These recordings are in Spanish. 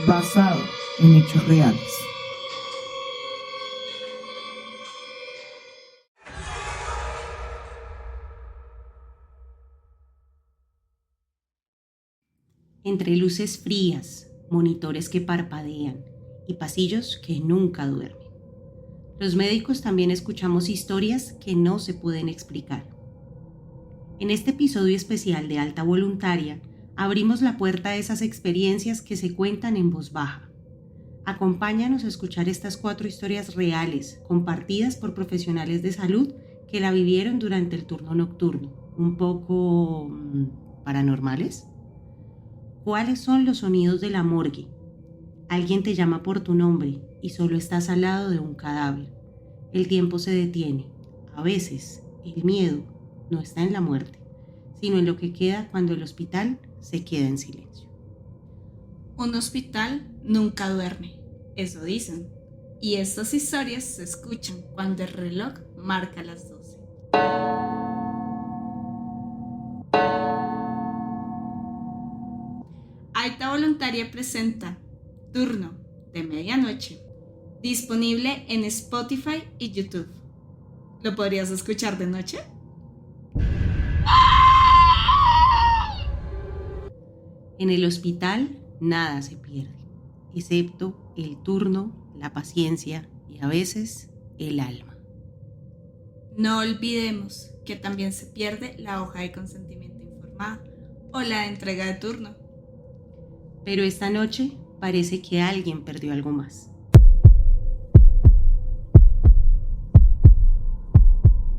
basado en hechos reales. Entre luces frías, monitores que parpadean y pasillos que nunca duermen. Los médicos también escuchamos historias que no se pueden explicar. En este episodio especial de Alta Voluntaria, abrimos la puerta a esas experiencias que se cuentan en voz baja. Acompáñanos a escuchar estas 4 historias reales, compartidas por profesionales de salud que la vivieron durante el turno nocturno. ¿Un poco paranormales? ¿Cuáles son los sonidos de la morgue? Alguien te llama por tu nombre y solo estás al lado de un cadáver. El tiempo se detiene. A veces, el miedo no está en la muerte, sino en lo que queda cuando el hospital se queda en silencio. Un hospital nunca duerme, eso dicen. Y estas historias se escuchan cuando el reloj marca las 12. Alta Voluntaria presenta Turno de Medianoche, disponible en Spotify y YouTube. ¿Lo podrías escuchar de noche? En el hospital nada se pierde, excepto el turno, la paciencia y a veces el alma. No olvidemos que también se pierde la hoja de consentimiento informado o la de entrega de turno. Pero esta noche parece que alguien perdió algo más.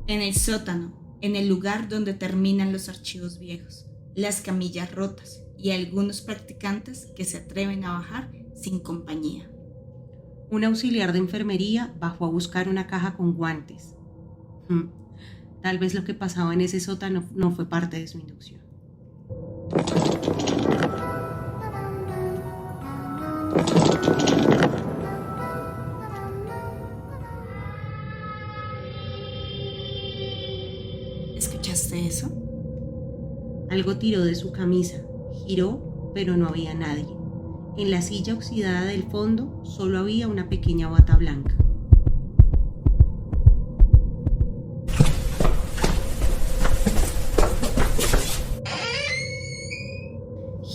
En el sótano, en el lugar donde terminan los archivos viejos, las camillas rotas y algunos practicantes que se atreven a bajar sin compañía. Un auxiliar de enfermería bajó a buscar una caja con guantes. Tal vez lo que pasaba en ese sótano no fue parte de su inducción. ¿Escuchaste eso? Algo tiró de su camisa, giró, pero no había nadie. En la silla oxidada del fondo solo había una pequeña bata blanca.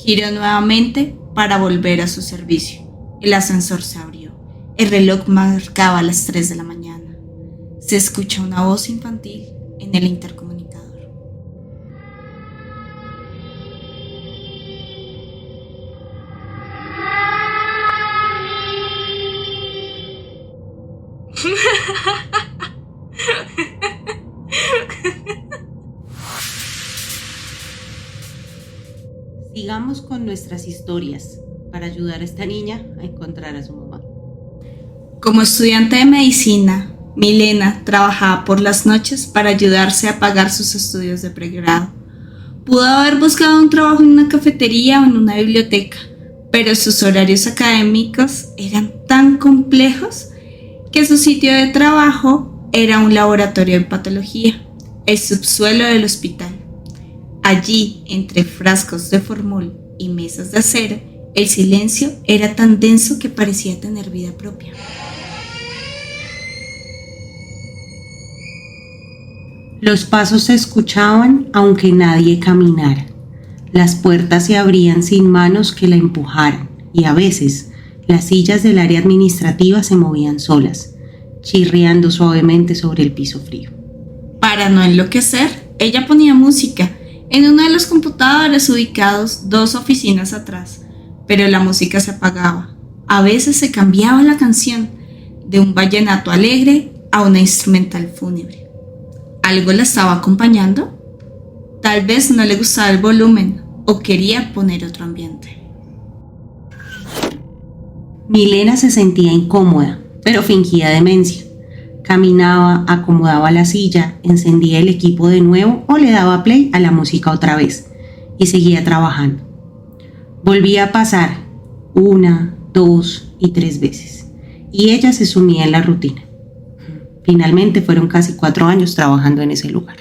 Giró nuevamente para volver a su servicio. El ascensor se abrió. El reloj marcaba las 3 de la mañana. Se escucha una voz infantil en el intercomunicador. Sigamos con nuestras historias para ayudar a esta niña a encontrar a su mamá. Como estudiante de medicina, Milena trabajaba por las noches para ayudarse a pagar sus estudios de pregrado. Pudo haber buscado un trabajo en una cafetería o en una biblioteca, pero sus horarios académicos eran tan complejos que su sitio de trabajo era un laboratorio de patología, el subsuelo del hospital. Allí, entre frascos de formol y mesas de acero, el silencio era tan denso que parecía tener vida propia. Los pasos se escuchaban aunque nadie caminara. Las puertas se abrían sin manos que la empujaran y a veces las sillas del área administrativa se movían solas, chirriando suavemente sobre el piso frío. Para no enloquecer, ella ponía música en uno de los computadores ubicados 2 oficinas atrás, pero la música se apagaba. A veces se cambiaba la canción de un vallenato alegre a una instrumental fúnebre. ¿Algo la estaba acompañando? Tal vez no le gustaba el volumen o quería poner otro ambiente. Milena se sentía incómoda, pero fingía demencia. Caminaba, acomodaba la silla, encendía el equipo de nuevo o le daba play a la música otra vez y seguía trabajando. Volvía a pasar 1, 2 y 3 veces y ella se sumía en la rutina. Finalmente fueron casi 4 años trabajando en ese lugar.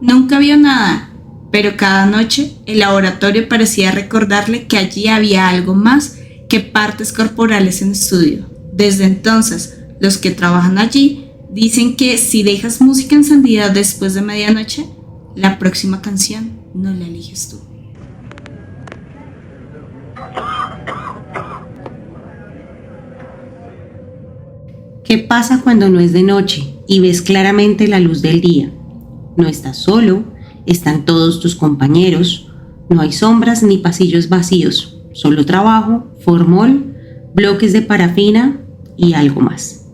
Nunca vio nada, pero cada noche el laboratorio parecía recordarle que allí había algo más que partes corporales en estudio. Desde entonces, los que trabajan allí dicen que si dejas música encendida después de medianoche, la próxima canción no la eliges tú. ¿Qué pasa cuando no es de noche y ves claramente la luz del día? No estás solo, están todos tus compañeros, no hay sombras ni pasillos vacíos, solo trabajo, formol, bloques de parafina y algo más.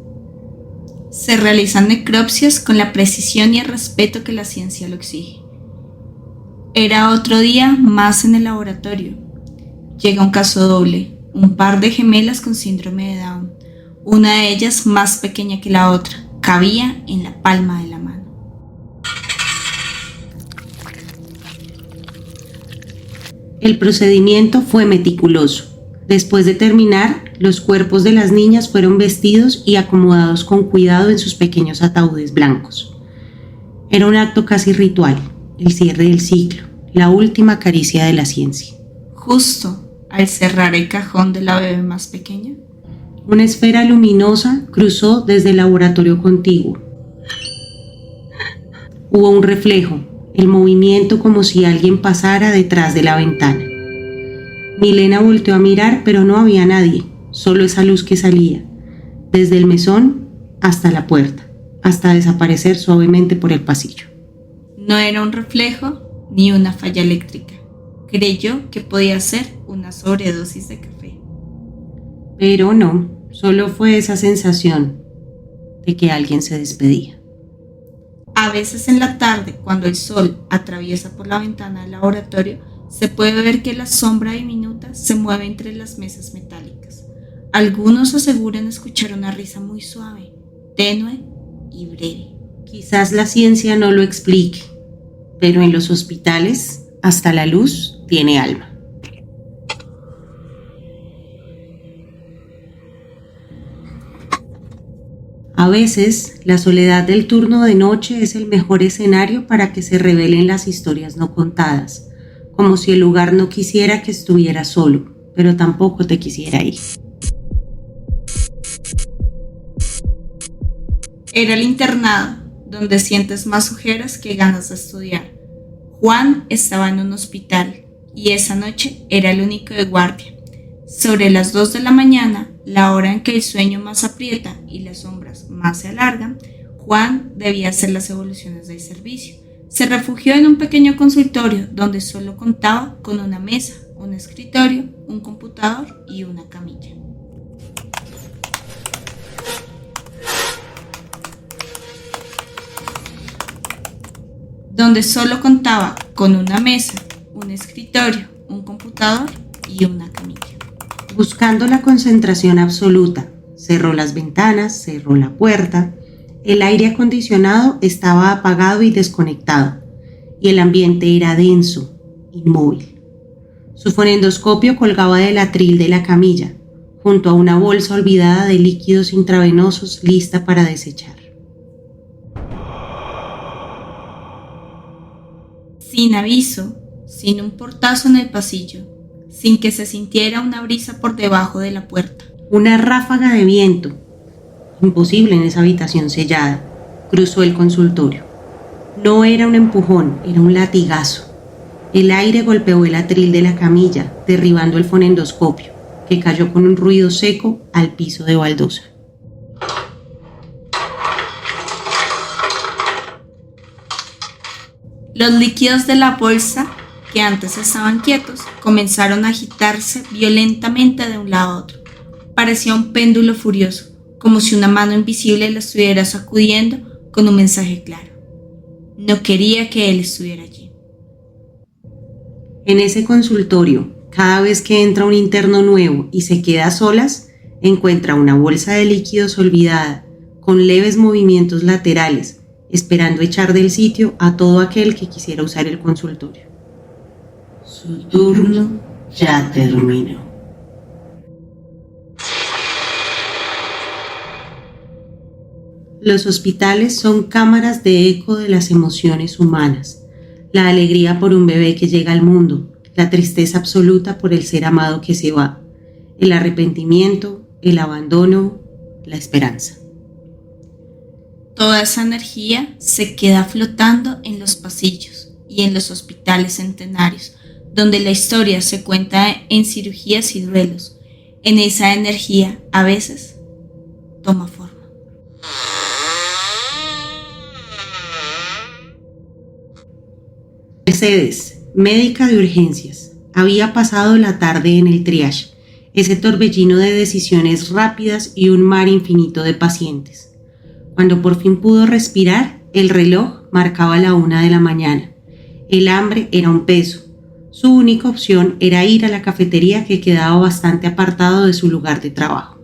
Se realizan necropsias con la precisión y el respeto que la ciencia lo exige. Era otro día más en el laboratorio. Llega un caso doble, un par de gemelas con síndrome de Down. Una de ellas más pequeña que la otra, cabía en la palma de la mano. El procedimiento fue meticuloso. Después de terminar, los cuerpos de las niñas fueron vestidos y acomodados con cuidado en sus pequeños ataúdes blancos. Era un acto casi ritual, el cierre del ciclo, la última caricia de la ciencia. Justo al cerrar el cajón de la bebé más pequeña, una esfera luminosa cruzó desde el laboratorio contiguo. Hubo un reflejo, el movimiento como si alguien pasara detrás de la ventana. Milena volteó a mirar, pero no había nadie, solo esa luz que salía, desde el mesón hasta la puerta, hasta desaparecer suavemente por el pasillo. No era un reflejo ni una falla eléctrica. Creyó que podía ser una sobredosis de café. Pero no, solo fue esa sensación de que alguien se despedía. A veces en la tarde, cuando el sol atraviesa por la ventana del laboratorio, se puede ver que la sombra diminuta se mueve entre las mesas metálicas. Algunos aseguran escuchar una risa muy suave, tenue y breve. Quizás la ciencia no lo explique, pero en los hospitales hasta la luz tiene alma. A veces, la soledad del turno de noche es el mejor escenario para que se revelen las historias no contadas, como si el lugar no quisiera que estuvieras solo, pero tampoco te quisiera ir. Era el internado, donde sientes más ojeras que ganas de estudiar. Juan estaba en un hospital y esa noche era el único de guardia. Sobre las 2 de la mañana, la hora en que el sueño más aprieta y las sombras más se alargan, Juan debía hacer las evoluciones del servicio. Se refugió en un pequeño consultorio donde solo contaba con una mesa, un escritorio, un computador y una camilla. Donde solo contaba con una mesa, un escritorio, un computador y una camilla. Buscando la concentración absoluta, cerró las ventanas, cerró la puerta. El aire acondicionado estaba apagado y desconectado, y el ambiente era denso, inmóvil. Su fonendoscopio colgaba del atril de la camilla, junto a una bolsa olvidada de líquidos intravenosos lista para desechar. Sin aviso, sin un portazo en el pasillo, sin que se sintiera una brisa por debajo de la puerta. Una ráfaga de viento, imposible en esa habitación sellada, cruzó el consultorio. No era un empujón, era un latigazo. El aire golpeó el atril de la camilla, derribando el fonendoscopio, que cayó con un ruido seco al piso de baldosa. Los líquidos de la bolsa, que antes estaban quietos, comenzaron a agitarse violentamente de un lado a otro. Parecía un péndulo furioso, como si una mano invisible la estuviera sacudiendo con un mensaje claro. No quería que él estuviera allí. En ese consultorio, cada vez que entra un interno nuevo y se queda a solas, encuentra una bolsa de líquidos olvidada, con leves movimientos laterales, esperando echar del sitio a todo aquel que quisiera usar el consultorio. Su turno ya terminó. Los hospitales son cámaras de eco de las emociones humanas. La alegría por un bebé que llega al mundo, la tristeza absoluta por el ser amado que se va, el arrepentimiento, el abandono, la esperanza. Toda esa energía se queda flotando en los pasillos y en los hospitales centenarios, donde la historia se cuenta en cirugías y duelos. En esa energía, a veces, toma forma. Mercedes, médica de urgencias, había pasado la tarde en el triage, ese torbellino de decisiones rápidas y un mar infinito de pacientes. Cuando por fin pudo respirar, el reloj marcaba la 1 de la mañana. El hambre era un peso. Su única opción era ir a la cafetería que quedaba bastante apartado de su lugar de trabajo.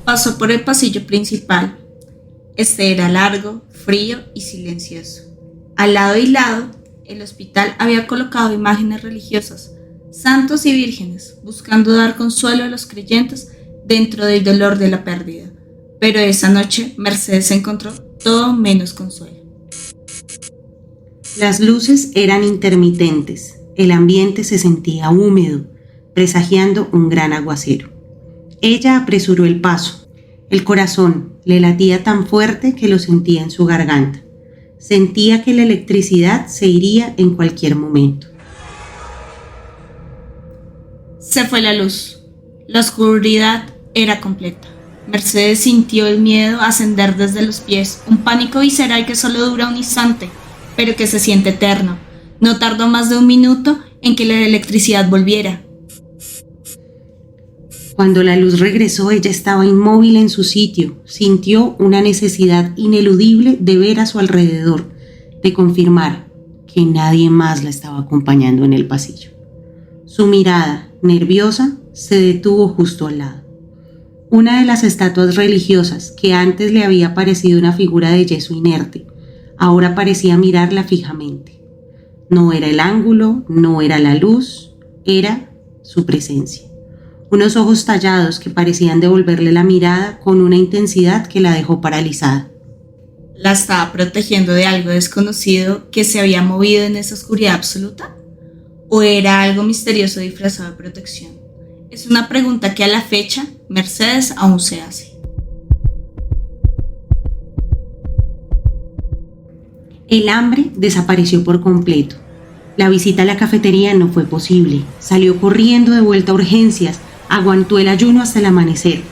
Pasó por el pasillo principal. Este era largo, frío y silencioso. Al lado y lado, el hospital había colocado imágenes religiosas, santos y vírgenes, buscando dar consuelo a los creyentes dentro del dolor de la pérdida. Pero esa noche Mercedes encontró todo menos consuelo. Las luces eran intermitentes, el ambiente se sentía húmedo, presagiando un gran aguacero. Ella apresuró el paso. El corazón le latía tan fuerte que lo sentía en su garganta. Sentía que la electricidad se iría en cualquier momento. Se fue la luz. La oscuridad era completa. Mercedes sintió el miedo ascender desde los pies, un pánico visceral que solo dura un instante, pero que se siente eterno. No tardó más de un minuto en que la electricidad volviera. Cuando la luz regresó, ella estaba inmóvil en su sitio. Sintió una necesidad ineludible de ver a su alrededor, de confirmar que nadie más la estaba acompañando en el pasillo. Su mirada, nerviosa, se detuvo justo al lado. Una de las estatuas religiosas, que antes le había parecido una figura de yeso inerte, ahora parecía mirarla fijamente. No era el ángulo, no era la luz, era su presencia. Unos ojos tallados que parecían devolverle la mirada con una intensidad que la dejó paralizada. ¿La estaba protegiendo de algo desconocido que se había movido en esa oscuridad absoluta? ¿O era algo misterioso disfrazado de protección? Es una pregunta que a la fecha Mercedes aún se hace. El hambre desapareció por completo. La visita a la cafetería no fue posible. Salió corriendo de vuelta a urgencias, aguantó el ayuno hasta el amanecer,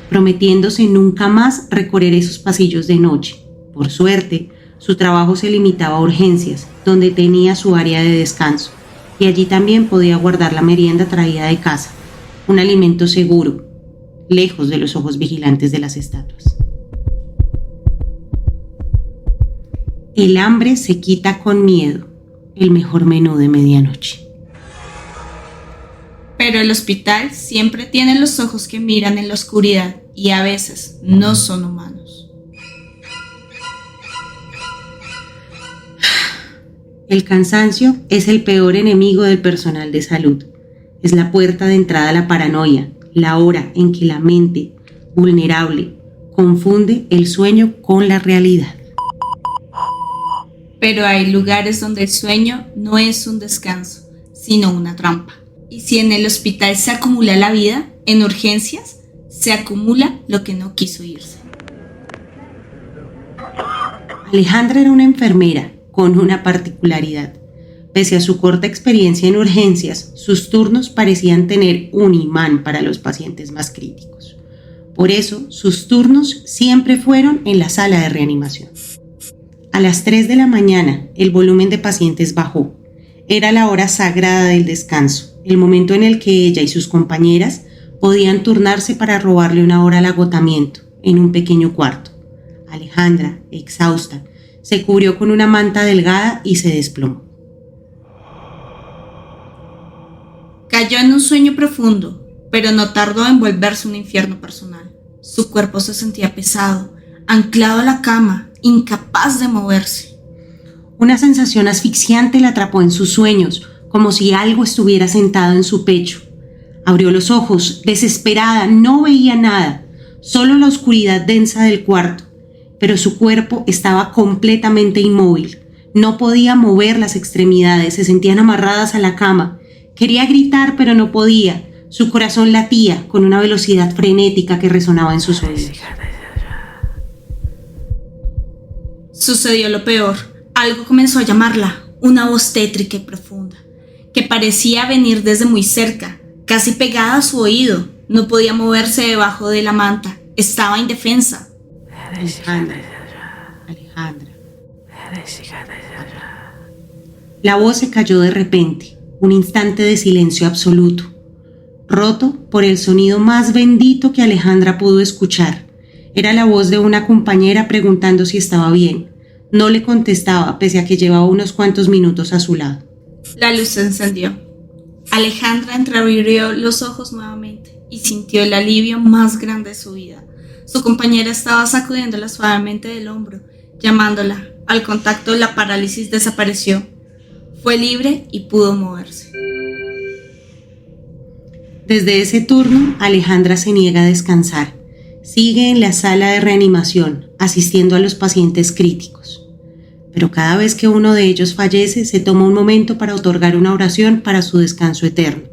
prometiéndose nunca más recorrer esos pasillos de noche. Por suerte, su trabajo se limitaba a urgencias, donde tenía su área de descanso, y allí también podía guardar la merienda traída de casa, un alimento seguro, lejos de los ojos vigilantes de las estatuas. El hambre se quita con miedo, el mejor menú de medianoche. Pero el hospital siempre tiene los ojos que miran en la oscuridad y a veces no son humanos. El cansancio es el peor enemigo del personal de salud. Es la puerta de entrada a la paranoia, la hora en que la mente, vulnerable, confunde el sueño con la realidad. Pero hay lugares donde el sueño no es un descanso, sino una trampa. Y si en el hospital se acumula la vida, en urgencias se acumula lo que no quiso irse. Alejandra era una enfermera con una particularidad. Pese a su corta experiencia en urgencias, sus turnos parecían tener un imán para los pacientes más críticos. Por eso, sus turnos siempre fueron en la sala de reanimación. A las 3 de la mañana, el volumen de pacientes bajó. Era la hora sagrada del descanso, el momento en el que ella y sus compañeras podían turnarse para robarle una hora al agotamiento en un pequeño cuarto. Alejandra, exhausta, se cubrió con una manta delgada y se desplomó. Cayó en un sueño profundo, pero no tardó en volverse un infierno personal. Su cuerpo se sentía pesado, anclado a la cama, incapaz de moverse. Una sensación asfixiante la atrapó en sus sueños, como si algo estuviera sentado en su pecho. Abrió los ojos, desesperada, no veía nada, solo la oscuridad densa del cuarto. pero su cuerpo estaba completamente inmóvil. No podía mover las extremidades, se sentían amarradas a la cama. Quería gritar, pero no podía. Su corazón latía con una velocidad frenética que resonaba en sus oídos. Sucedió lo peor. Algo comenzó a llamarla, una voz tétrica y profunda, que parecía venir desde muy cerca, casi pegada a su oído. No podía moverse debajo de la manta. Estaba indefensa. Alejandra. La voz se cayó de repente, un instante de silencio absoluto, roto por el sonido más bendito que Alejandra pudo escuchar. Era la voz de una compañera preguntando si estaba bien. No le contestaba, pese a que llevaba unos cuantos minutos a su lado. La luz se encendió. Alejandra entreabrió los ojos nuevamente y sintió el alivio más grande de su vida. Su compañera estaba sacudiéndola suavemente del hombro, llamándola. Al contacto, la parálisis desapareció. Fue libre y pudo moverse. Desde ese turno, Alejandra se niega a descansar. Sigue en la sala de reanimación, asistiendo a los pacientes críticos. Pero cada vez que uno de ellos fallece, se toma un momento para otorgar una oración para su descanso eterno.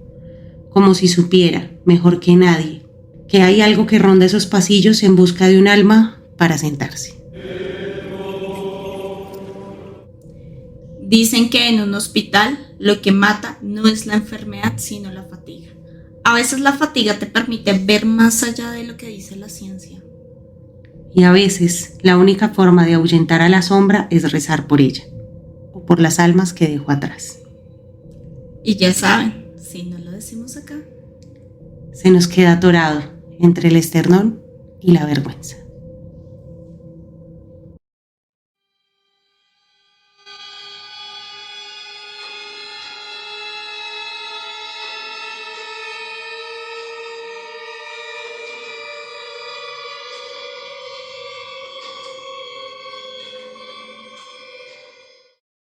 Como si supiera, mejor que nadie, que hay algo que ronda esos pasillos en busca de un alma para sentarse. Dicen que en un hospital lo que mata no es la enfermedad, sino la fatiga. A veces la fatiga te permite ver más allá de lo que dice la ciencia. Y a veces la única forma de ahuyentar a la sombra es rezar por ella, o por las almas que dejó atrás. Y ya saben, si no lo decimos acá, Se nos queda atorado entre el esternón y la vergüenza.